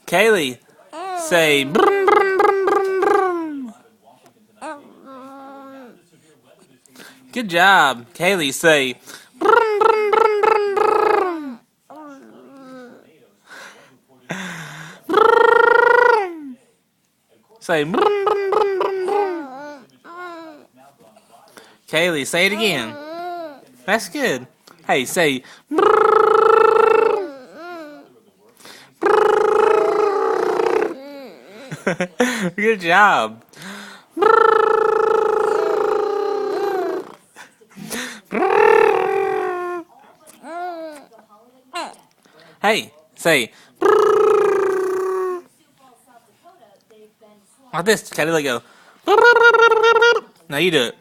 Caylee, say brum, brum, brum, brum, brum. Good job. Caylee, say brum, brum, brum, brum, brum. Brum. Say brum, brum, brum, brum, brum. Caylee, say it again. That's good. Hey, say good job. Hey, say like this. Caylee, go. Now you do it.